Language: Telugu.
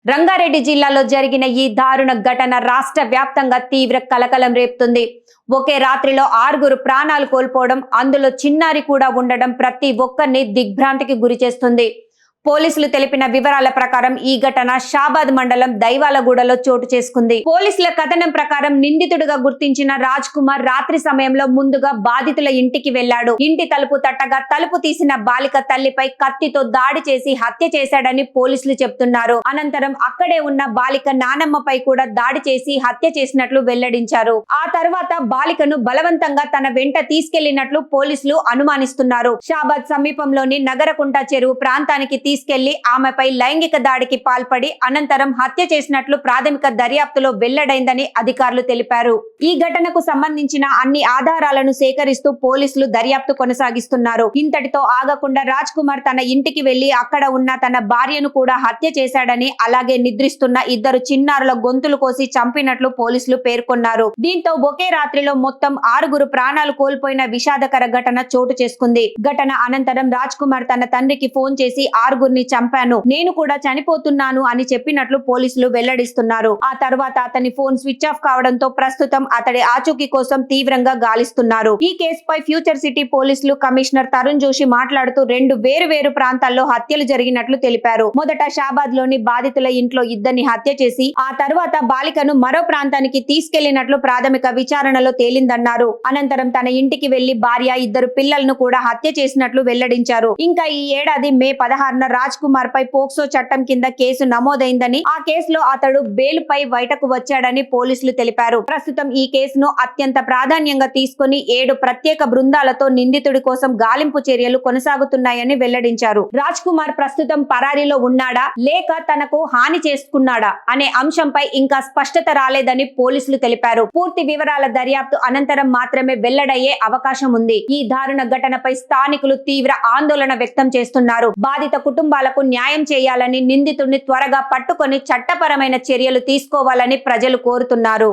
రంగారెడ్డి జిల్లాలో జరిగిన ఈ దారుణ ఘటన రాష్ట్ర వ్యాప్తంగా తీవ్ర కలకలం రేపుతుంది. ఒకే రాత్రిలో 6 ప్రాణాలు కోల్పోవడం, అందులో చిన్నారి కూడా ఉండడం ప్రతి ఒక్కరిని దిగ్భ్రాంతికి గురిచేస్తుంది. పోలీసులు తెలిపిన వివరాల ప్రకారం ఈ ఘటన షాబాద్ మండలం దైవాలగూడలో చోటు చేసుకుంది. పోలీసుల కథనం ప్రకారం నిందితుడిగా గుర్తించిన రాజ్ కుమార్ రాత్రి సమయంలో ముందుగా బాధితుల ఇంటికి వెళ్లాడు. ఇంటి తలుపు తట్టగా తలుపు తీసిన బాలిక తల్లిపై కత్తితో దాడి చేసి హత్య చేశాడని పోలీసులు చెప్తున్నారు. అనంతరం అక్కడే ఉన్న బాలిక నానమ్మపై కూడా దాడి చేసి హత్య చేసినట్లు వెల్లడించారు. ఆ తర్వాత బాలికను బలవంతంగా తన వెంట తీసుకెళ్లినట్లు పోలీసులు అనుమానిస్తున్నారు. షాబాద్ సమీపంలోని నగరకుంట చెరువు ప్రాంతానికి తీసుకెళ్లి ఆమెపై లైంగిక దాడికి పాల్పడి అనంతరం హత్య చేసినట్లు ప్రాథమిక దర్యాప్తులో వెల్లడైందని అధికారులు తెలిపారు. ఈ ఘటనకు సంబంధించిన అన్ని ఆధారాలను సేకరిస్తూ పోలీసులు దర్యాప్తు కొనసాగిస్తున్నారు. ఇంతటితో ఆగకుండా రాజ్ కుమార్ తన ఇంటికి వెళ్లి అక్కడ ఉన్న తన భార్యను కూడా హత్య చేశాడని, అలాగే నిద్రిస్తున్న 2 చిన్నారుల గొంతులు కోసి చంపినట్లు పోలీసులు పేర్కొన్నారు. దీంతో ఒకే రాత్రిలో మొత్తం 6 ప్రాణాలు కోల్పోయిన విషాదకర ఘటన చోటు చేసుకుంది. ఘటన అనంతరం రాజ్ కుమార్ తన తండ్రికి ఫోన్ చేసి 6 చంపాను, నేను కూడా చనిపోతున్నాను అని చెప్పినట్లు పోలీసులు వెల్లడిస్తున్నారు. ఆ తర్వాత అతని ఫోన్ స్విచ్ ఆఫ్ కావడంతో ప్రస్తుతం అతడి ఆచూకీ కోసం తీవ్రంగా గాలిస్తున్నారు. ఈ కేసుపై ఫ్యూచర్ సిటీ పోలీసులు కమిషనర్ తరుణ్ జోషి మాట్లాడుతూ 2 వేరు ప్రాంతాల్లో హత్యలు జరిగినట్లు తెలిపారు. మొదట షాబాద్ లోని బాధితుల ఇంట్లో 2 హత్య చేసి ఆ తర్వాత బాలికను మరో ప్రాంతానికి తీసుకెళ్లినట్లు ప్రాథమిక విచారణలో తేలిందన్నారు. అనంతరం తన ఇంటికి వెళ్లి భార్య, 2 పిల్లలను కూడా హత్య చేసినట్లు వెల్లడించారు. ఇంకా ఈ ఏడాది మే 16న రాజ్ కుమార్ పై పోక్సో చట్టం కింద కేసు నమోదైందని, ఆ కేసులో అతడు బెయిల్ పై బయటకు వచ్చాడని పోలీసులు తెలిపారు. ప్రస్తుతం ఈ కేసును అత్యంత ప్రాధాన్యంగా తీసుకుని 7 ప్రత్యేక బృందాలతో నిందితుడి కోసం గాలింపు చర్యలు కొనసాగుతున్నాయని వెల్లడించారు. రాజ్ కుమార్ ప్రస్తుతం పరారీలో ఉన్నాడా లేక తనకు హాని చేసుకున్నాడా అనే అంశంపై ఇంకా స్పష్టత రాలేదని పోలీసులు తెలిపారు. పూర్తి వివరాల దర్యాప్తు అనంతరం మాత్రమే వెల్లడయ్యే అవకాశం ఉంది. ఈ దారుణ ఘటనపై స్థానికులు తీవ్ర ఆందోళన వ్యక్తం చేస్తున్నారు. బాధిత కుటుంబాలకు న్యాయం చేయాలని, నిందితుడిని త్వరగా పట్టుకొని చట్టపరమైన చర్యలు తీసుకోవాలని ప్రజలు కోరుతున్నారు.